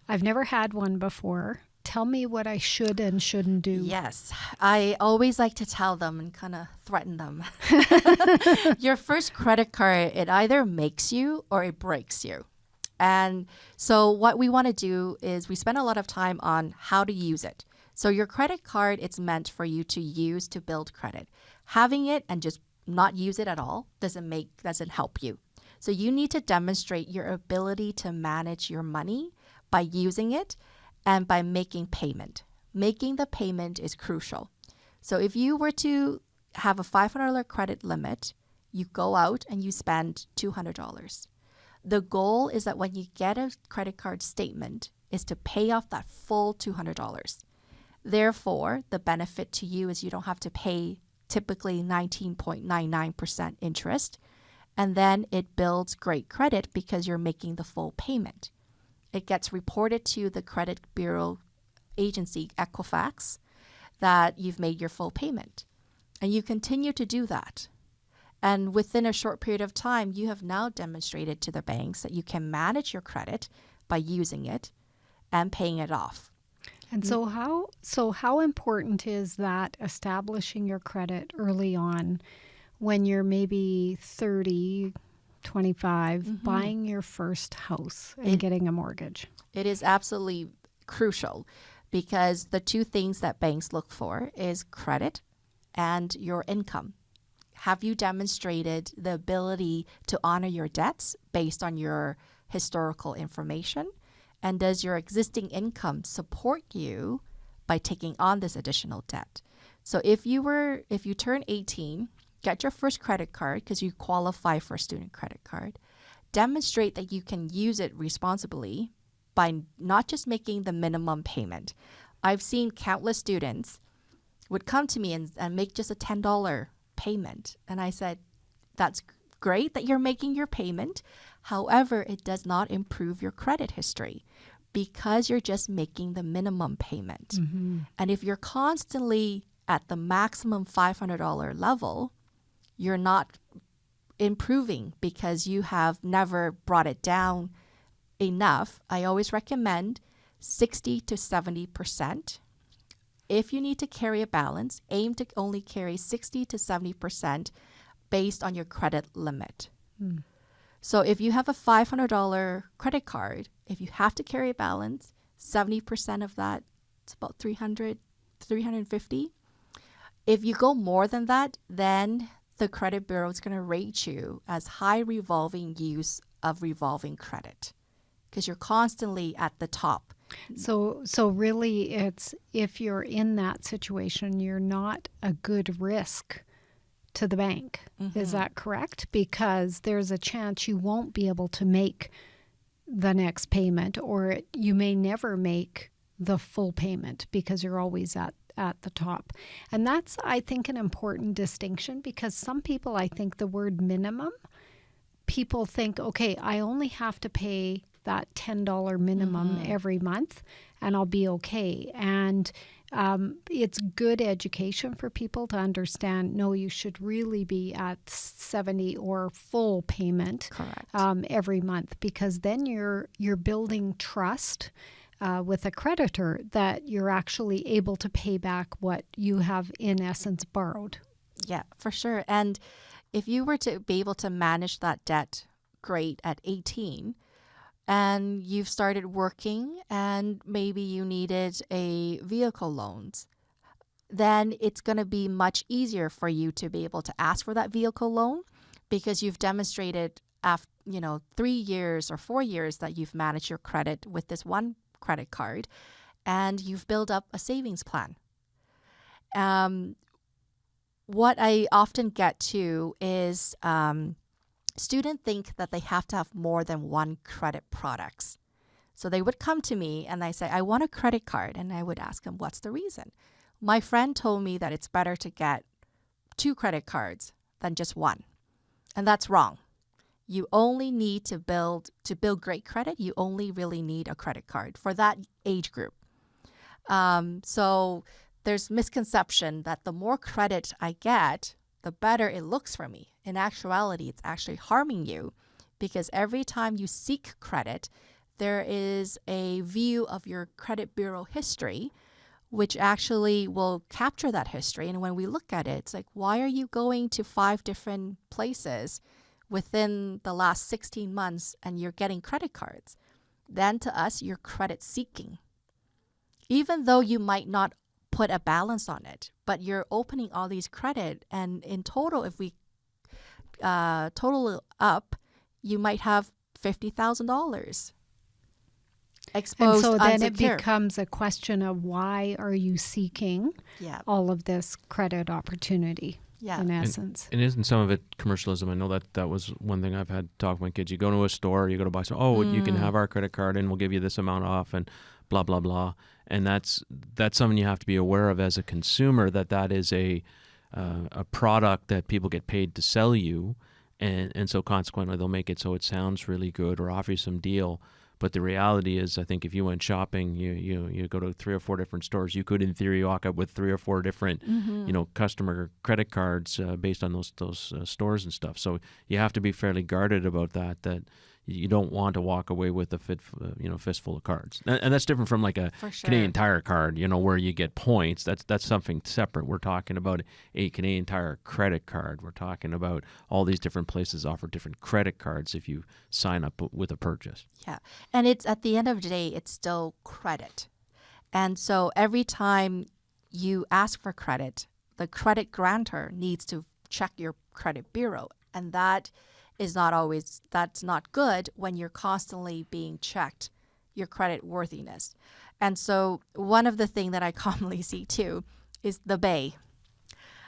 I've never had one before. Tell me what I should and shouldn't do. Yes. I always like to tell them and kind of threaten them. Your first credit card, it either makes you or it breaks you. And so what we want to do is we spend a lot of time on how to use it. So your credit card, it's meant for you to use to build credit. Having it and just not use it at all doesn't help you. So you need to demonstrate your ability to manage your money by using it and by making payment. Making the payment is crucial. So if you were to have a $500 credit limit, you go out and you spend $200. The goal is that when you get a credit card statement is to pay off that full $200. Therefore, the benefit to you is you don't have to pay typically 19.99% interest. And then it builds great credit because you're making the full payment. It gets reported to the credit bureau agency, Equifax, that you've made your full payment. And you continue to do that. And within a short period of time, you have now demonstrated to the banks that you can manage your credit by using it and paying it off. And so how important is that establishing your credit early on when you're maybe 30, 25, buying your first house and getting a mortgage? It is absolutely crucial because the two things that banks look for is credit and your income. Have you demonstrated the ability to honor your debts based on your historical information? And does your existing income support you by taking on this additional debt? So if you turn 18, get your first credit card because you qualify for a student credit card. Demonstrate that you can use it responsibly by not just making the minimum payment. I've seen countless students would come to me and make just a $10 payment. And I said, that's great that you're making your payment. However, it does not improve your credit history because you're just making the minimum payment. And if you're constantly at the maximum $500 level, you're not improving because you have never brought it down enough. I always recommend 60 to 70%. If you need to carry a balance, aim to only carry 60 to 70% based on your credit limit. So if you have a $500 credit card, if you have to carry a balance, 70% of that, it's about $300, $350. If you go more than that, then the credit bureau is going to rate you as high revolving use of revolving credit because you're constantly at the top. So really it's, if you're in that situation, you're not a good risk to the bank. Is that correct? Because there's a chance you won't be able to make the next payment, or you may never make the full payment because you're always at the top. And that's, I think, an important distinction because some people, I think the word minimum, people think, okay, I only have to pay that $10 minimum every month and I'll be okay. And it's good education for people to understand, no, you should really be at 70 or full payment every month, because then you're building trust with a creditor that you're actually able to pay back what you have in essence borrowed. Yeah, for sure. And if you were to be able to manage that debt great at 18, and you've started working and maybe you needed a vehicle loans, then it's going to be much easier for you to be able to ask for that vehicle loan because you've demonstrated after 3 years or 4 years that you've managed your credit with this one credit card, and you've built up a savings plan. What I often get to is students think that they have to have more than one credit products. So they would come to me and they say, I want a credit card. And I would ask them, what's the reason? My friend told me that it's better to get 2 credit cards than just one. And that's wrong. You only need to build great credit. You only really need a credit card for that age group. So there's misconception that the more credit I get, the better it looks for me. In actuality, it's actually harming you because every time you seek credit, there is a view of your credit bureau history, which actually will capture that history. And when we look at it, it's like, why are you going to 5 different places within the last 16 months and you're getting credit cards? Then to us, you're credit seeking. Even though you might not put a balance on it, but you're opening all these credit, and in total, if we total it up, you might have $50,000 exposed. And so then unsecured. it becomes a question of why are you seeking all of this credit opportunity? Yeah. In essence. And isn't some of it commercialism? I know that was one thing I've had to talk with my kids. You go to a store, you go to buy something, you can have our credit card and we'll give you this amount off and blah, blah, blah. And that's something you have to be aware of as a consumer, that is a product that people get paid to sell you. And so consequently, they'll make it so it sounds really good or offer you some deal. But the reality is, I think if you went shopping, you go to 3 or 4 different stores, you could, in theory, walk up with 3 or 4 different, customer credit cards based on those stores and stuff. So you have to be fairly guarded about that you don't want to walk away with a fistful of cards. And that's different from like a Canadian Tire card, where you get points. That's something separate. We're talking about a Canadian Tire credit card. We're talking about all these different places offer different credit cards if you sign up with a purchase. Yeah. And it's at the end of the day, it's still credit. And so every time you ask for credit, the credit grantor needs to check your credit bureau. And that's not good when you're constantly being checked, your credit worthiness. And so one of the things that I commonly see too is the Bay.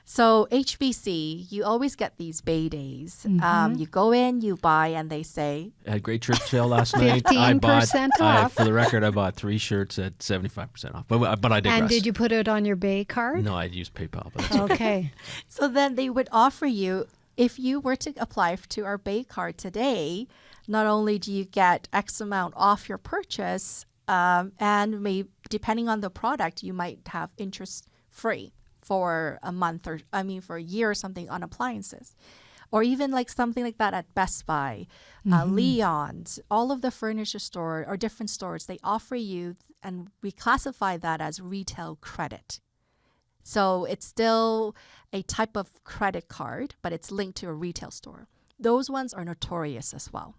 So HBC, you always get these Bay days. You go in, you buy, and they say... I had a great church sale last night. 15% off. For the record, I bought 3 shirts at 75% off. But I digress. And did you put it on your Bay card? No, I'd use PayPal. But that's okay. So then they would offer you, if you were to apply to our Bay card today, not only do you get X amount off your purchase, and depending on the product, you might have interest free for a month for a year or something on appliances. Or even like something like that at Best Buy, Leon's, all of the furniture store or different stores, they offer you, and we classify that as retail credit. So it's still a type of credit card, but it's linked to a retail store. Those ones are notorious as well.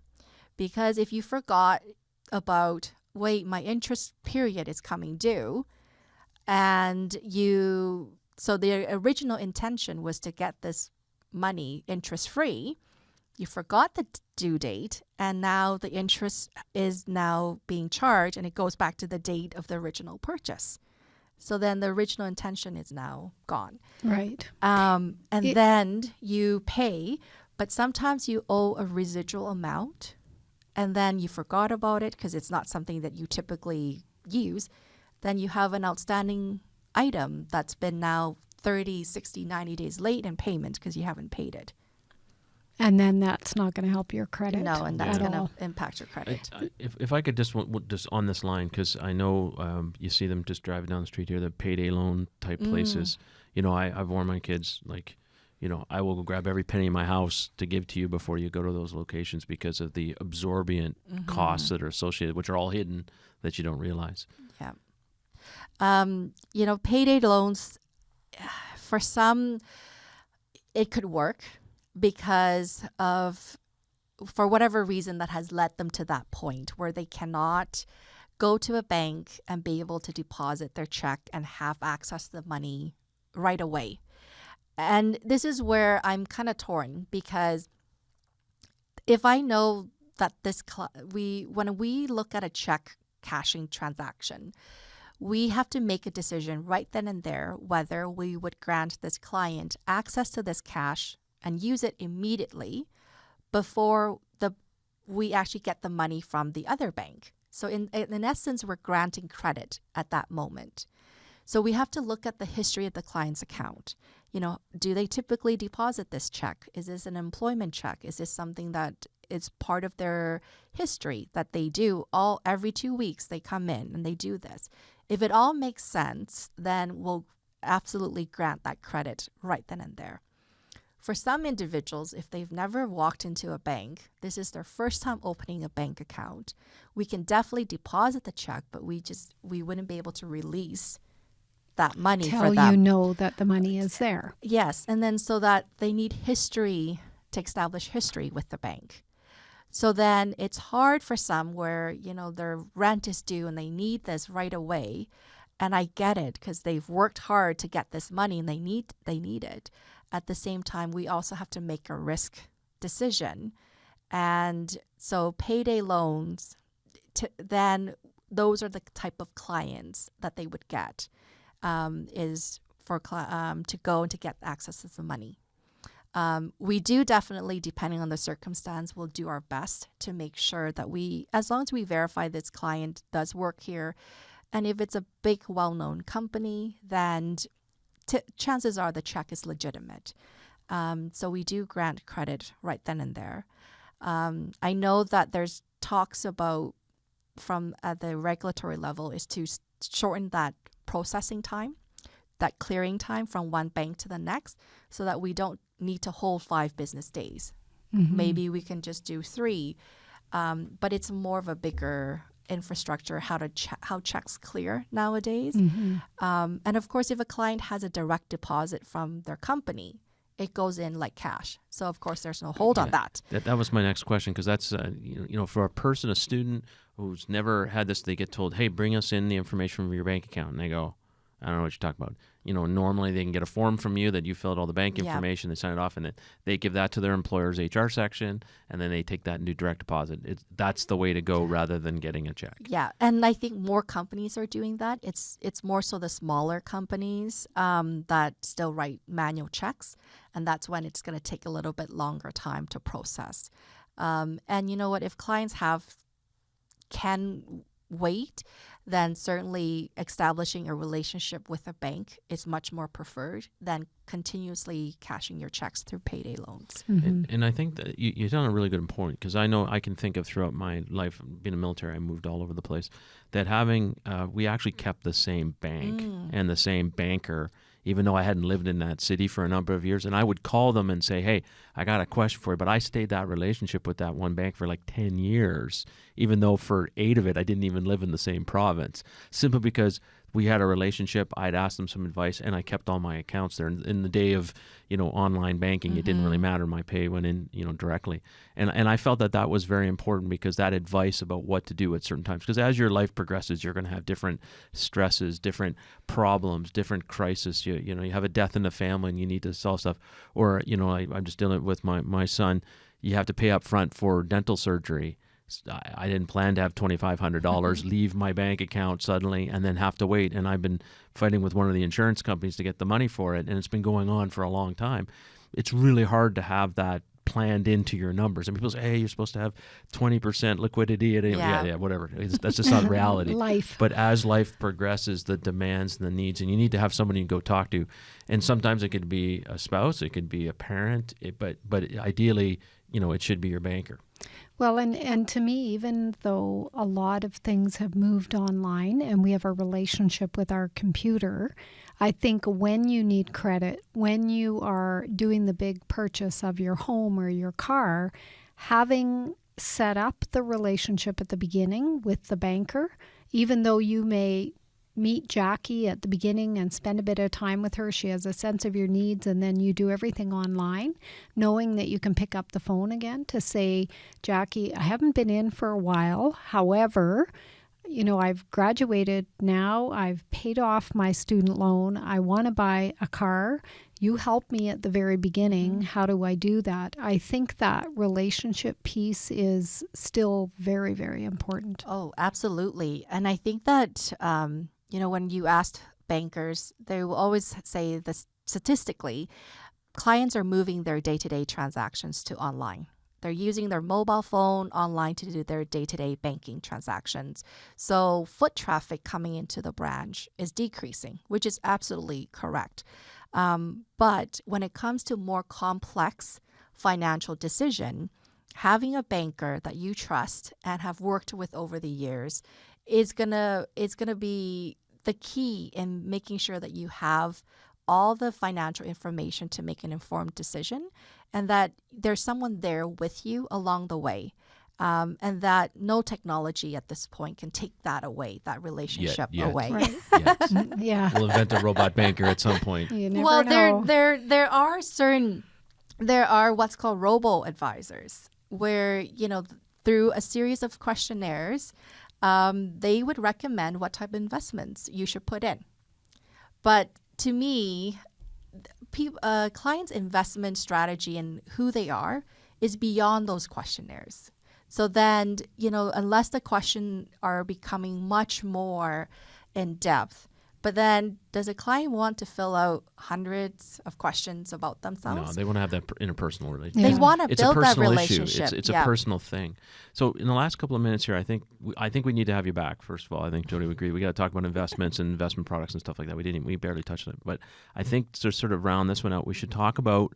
Because if you forgot about, my interest period is coming due, and so the original intention was to get this money interest-free, you forgot the due date, and now the interest is now being charged, and it goes back to the date of the original purchase. So then the original intention is now gone. Right. Then you pay, but sometimes you owe a residual amount, and then you forgot about it because it's not something that you typically use. Then you have an outstanding item that's been now 30, 60, 90 days late in payment because you haven't paid it. And then that's not going to help your credit. No, and that's going to impact your credit. If I could just on this line, because I know you see them just driving down the street here, the payday loan type places. I've warned my kids, I will go grab every penny in my house to give to you before you go to those locations because of the absorbent costs that are associated, which are all hidden that you don't realize. Yeah. Payday loans, for some, it could work because of, for whatever reason that has led them to that point where they cannot go to a bank and be able to deposit their check and have access to the money right away. And this is where I'm kind of torn, because if I know that when we look at a check cashing transaction, we have to make a decision right then and there whether we would grant this client access to this cash and use it immediately before we actually get the money from the other bank. So in essence, we're granting credit at that moment. So we have to look at the history of the client's account. Do they typically deposit this check? Is this an employment check? Is this something that is part of their history that they do every 2 weeks? They come in and they do this. If it all makes sense, then we'll absolutely grant that credit right then and there. For some individuals, if they've never walked into a bank, this is their first time opening a bank account, we can definitely deposit the check, but we wouldn't be able to release that money for them. Till you know that the money is there. Yes, and then so that they need history to establish history with the bank. So then it's hard for some where, their rent is due and they need this right away. And I get it, because they've worked hard to get this money and they need it. At the same time, we also have to make a risk decision. And so payday loans, then those are the type of clients that they would get, is for to go and to get access to the money. We do definitely, depending on the circumstance, we'll do our best to make sure that as long as we verify this client does work here, and if it's a big, well-known company, then chances are the check is legitimate. So we do grant credit right then and there. I know that there's talks about, from at the regulatory level, is to shorten that processing time, that clearing time from one bank to the next, so that we don't need to hold 5 business days. Mm-hmm. Maybe we can just do 3, but it's more of a bigger infrastructure, how checks clear nowadays. Mm-hmm. And of course, if a client has a direct deposit from their company, it goes in like cash. So of course, there's no hold on that. That was my next question, because that's for a student who's never had this, they get told, "Hey, bring us in the information from your bank account," and they go, "I don't know what you're talking about." Normally they can get a form from you that you filled all the bank information, they sign it off, and they give that to their employer's HR section, and then they take that and do direct deposit. That's the way to go rather than getting a check. Yeah, and I think more companies are doing that. It's more so the smaller companies that still write manual checks, and that's when it's going to take a little bit longer time to process. And you know what? If clients can wait, then certainly establishing a relationship with a bank is much more preferred than continuously cashing your checks through payday loans. Mm-hmm. And I think that you've done a really good point, because I know I can think of throughout my life, being in the military, I moved all over the place, that we actually kept the same bank and the same banker, even though I hadn't lived in that city for a number of years. And I would call them and say, "Hey, I got a question for you." But I stayed that relationship with that one bank for like 10 years, even though for 8 of it, I didn't even live in the same province, simply because we had a relationship. I'd ask them some advice, and I kept all my accounts there. In the day of, online banking, it didn't really matter. My pay went in, directly. And I felt that was very important, because that advice about what to do at certain times, because as your life progresses, you're going to have different stresses, different problems, different crises. You have a death in the family and you need to solve stuff. Or, I'm just dealing with my son. You have to pay up front for dental surgery. I didn't plan to have $2,500 leave my bank account suddenly and then have to wait. And I've been fighting with one of the insurance companies to get the money for it, and it's been going on for a long time. It's really hard to have that planned into your numbers. And people say, "Hey, you're supposed to have 20% liquidity." Whatever. That's just not reality. Life. But as life progresses, the demands and the needs, and you need to have somebody you can go talk to. And sometimes it could be a spouse, it could be a parent, but ideally, it should be your banker. Well, and to me, even though a lot of things have moved online and we have a relationship with our computer, I think when you need credit, when you are doing the big purchase of your home or your car, having set up the relationship at the beginning with the banker, even though you may meet Jackie at the beginning and spend a bit of time with her. She has a sense of your needs, and then you do everything online, knowing that you can pick up the phone again to say, Jackie, I haven't been in for a while. However, I've graduated now. I've paid off my student loan. I want to buy a car. You helped me at the very beginning. How do I do that? I think that relationship piece is still very, very important. Oh, absolutely. And I think that, when you ask bankers, they will always say this statistically, clients are moving their day-to-day transactions to online. They're using their mobile phone online to do their day-to-day banking transactions. So foot traffic coming into the branch is decreasing, which is absolutely correct. But when it comes to more complex financial decision, having a banker that you trust and have worked with over the years is gonna be the key in making sure that you have all the financial information to make an informed decision, and that there's someone there with you along the way, and that no technology at this point can take that away, that relationship Yet. away. Right. Yes. Yeah. We'll invent a robot banker at some point. You never Well, know. there are what's called robo advisors, where through a series of questionnaires, they would recommend what type of investments you should put in. But to me, clients' investment strategy and who they are is beyond those questionnaires. So then, unless the questions are becoming much more in depth, but then does a client want to fill out hundreds of questions about No, themselves? they want to have that interpersonal relationship. Yeah. They want to It's a build that personal relationship. issue. It's Yeah. a personal thing. So in the last couple of minutes here, I think we need to have you back. First of all, I think Jody would agree. We got to talk about investments and investment products and stuff like that. We barely touched it, but I think to sort of round this one out, we should talk about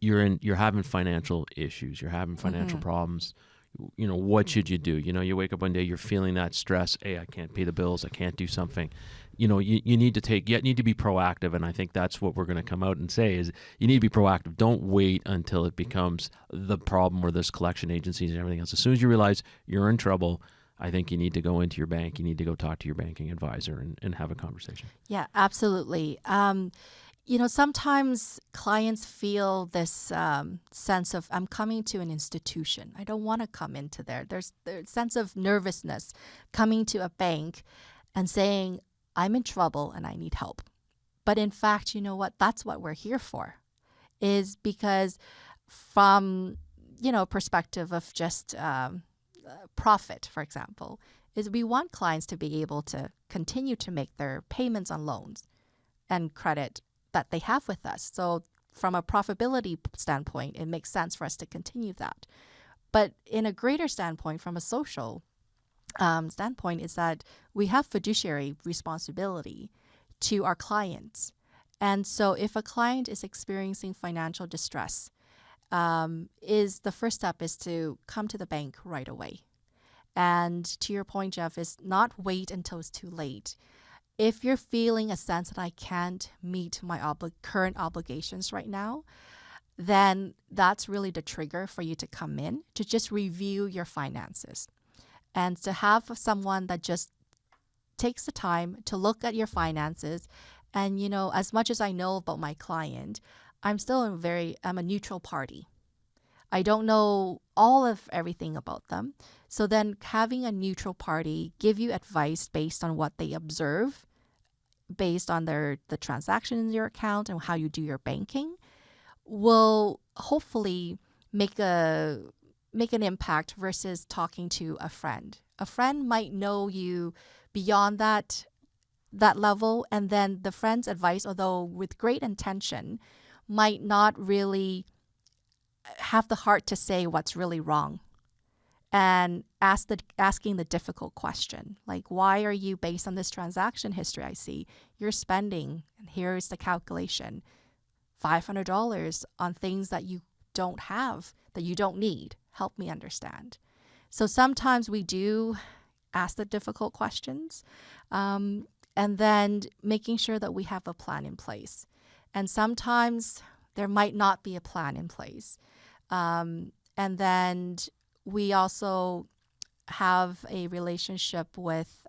you're having financial issues. You're having financial problems. What should you do? You wake up one day, you're feeling that stress. Hey, I can't pay the bills. I can't do something. You need to be proactive. And I think that's what we're going to come out and say is you need to be proactive. Don't wait until it becomes the problem where there's collection agencies and everything else. As soon as you realize you're in trouble, I think you need to go into your bank. You need to go talk to your banking advisor and have a conversation. Yeah, absolutely. Sometimes clients feel this sense of, I'm coming to an institution. I don't want to come into there. There's the sense of nervousness coming to a bank and saying, I'm in trouble and I need help. But in fact, you know what? That's what we're here for, is because from, perspective of just profit, for example, is we want clients to be able to continue to make their payments on loans and credit that they have with us. So from a profitability standpoint, it makes sense for us to continue that. But in a greater standpoint, from a social standpoint, is that we have fiduciary responsibility to our clients. And so if a client is experiencing financial distress, the first step is to come to the bank right away. And to your point, Jeff, is not wait until it's too late. If you're feeling a sense that I can't meet my current obligations right now, then that's really the trigger for you to come in, to just review your finances and to have someone that just takes the time to look at your finances. And, as much as I know about my client, I'm a neutral party. I don't know all of everything about them. So then having a neutral party give you advice based on what they observe, based on the transaction in your account and how you do your banking, will hopefully make an impact versus talking to a friend. A friend might know you beyond that level, and then the friend's advice, although with great intention, might not really have the heart to say what's really wrong. And asking the difficult question, like, why are you, based on this transaction history I see, you're spending, and here's the calculation, $500 on things that you don't have, that you don't need. Help me understand. So sometimes we do ask the difficult questions, and then making sure that we have a plan in place. And sometimes there might not be a plan in place. And then we also have a relationship with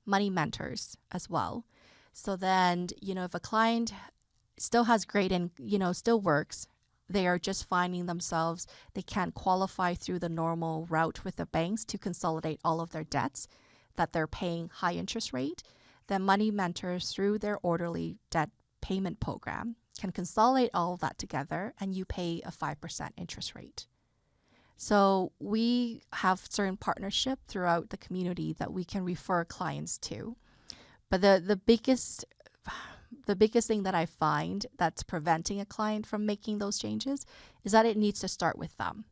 money mentors as well. So then, if a client still has great and, still works, they are just finding themselves, they can't qualify through the normal route with the banks to consolidate all of their debts that they're paying high interest rate, then money mentors through their orderly debt payment program can consolidate all of that together and you pay a 5% interest rate. So we have certain partnership throughout the community that we can refer clients to. But the biggest thing that I find that's preventing a client from making those changes is that it needs to start with them.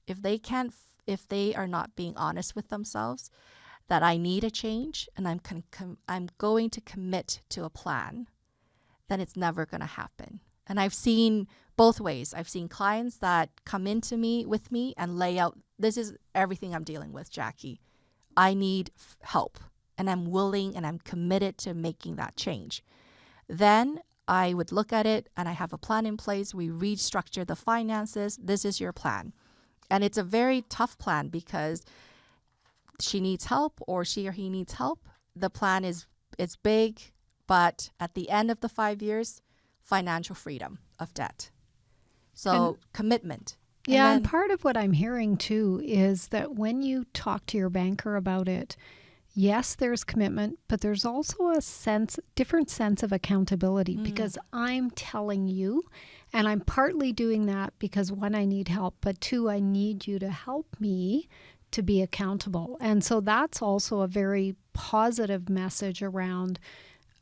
If they are not being honest with themselves, that I need a change and I'm going to commit to a plan, then it's never going to happen. And I've seen both ways. I've seen clients that come with me and lay out, this is everything I'm dealing with, Jackie. I need help. And I'm willing and I'm committed to making that change. Then I would look at it and I have a plan in place. We restructure the finances. This is your plan. And it's a very tough plan because she needs help or she or he needs help. The plan is big, but at the end of the 5 years, financial freedom of debt. So commitment. Yeah, and part of what I'm hearing too is that when you talk to your banker about it, yes, there's commitment, but there's also a different sense of accountability because I'm telling you, and I'm partly doing that because one, I need help, but two, I need you to help me to be accountable. And so that's also a very positive message around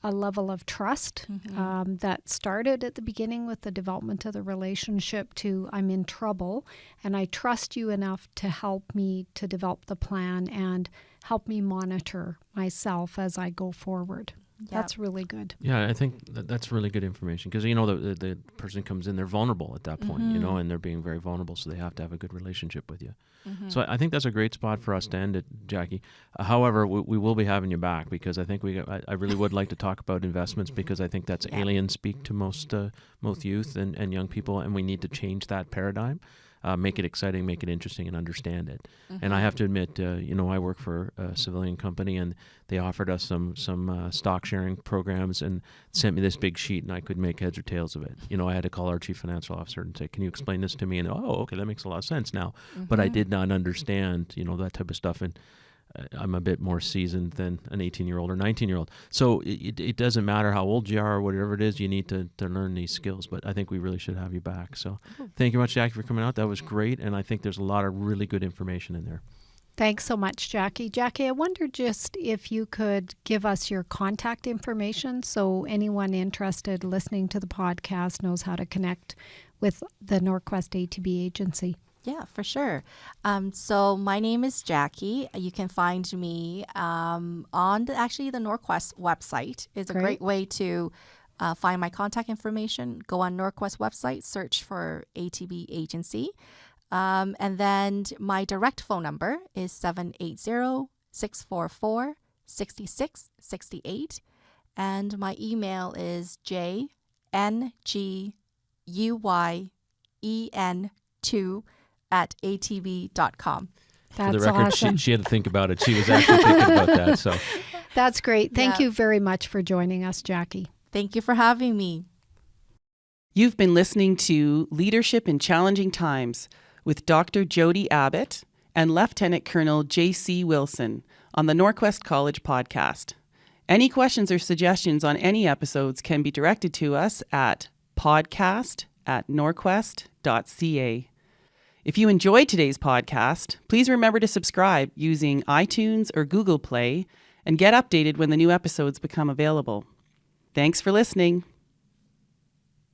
a level of trust that started at the beginning with the development of the relationship to I'm in trouble and I trust you enough to help me to develop the plan and help me monitor myself as I go forward. Yep. That's really good. Yeah, I think that's really good information because, the person comes in, they're vulnerable at that point, and they're being very vulnerable, so they have to have a good relationship with you. So I think that's a great spot for us to end it, Jackie. However, we will be having you back because I think I really would like to talk about investments because I think that's alien speak to most youth and young people, and we need to change that paradigm. Make it exciting, make it interesting, and understand it. And I have to admit, I work for a civilian company, and they offered us some stock sharing programs and sent me this big sheet, and I could make heads or tails of it. I had to call our chief financial officer and say, "Can you explain this to me?" And okay, that makes a lot of sense now. But I did not understand, that type of stuff, and I'm a bit more seasoned than an 18-year-old or 19-year-old. So it doesn't matter how old you are or whatever it is, you need to learn these skills. But I think we really should have you back. So thank you much, Jackie, for coming out. That was great. And I think there's a lot of really good information in there. Thanks so much, Jackie. Jackie, I wonder just if you could give us your contact information so anyone interested listening to the podcast knows how to connect with the NorQuest ATB agency. Yeah, for sure. So my name is Jackie. You can find me on the NorQuest website. Is a great way to find my contact information. Go on NorQuest website, search for ATB agency. And then my direct phone number is 780-644-6668. And my email is jnguyen2@atb.com. That's For the record, awesome. she had to think about it. She was actually thinking about that. So that's great. Thank you very much for joining us, Jackie. Thank you for having me. You've been listening to Leadership in Challenging Times with Dr. Jody Abbott and Lieutenant Colonel J.C. Wilson on the NorQuest College podcast. Any questions or suggestions on any episodes can be directed to us at podcast@norquest.ca. If you enjoyed today's podcast, please remember to subscribe using iTunes or Google Play and get updated when the new episodes become available. Thanks for listening.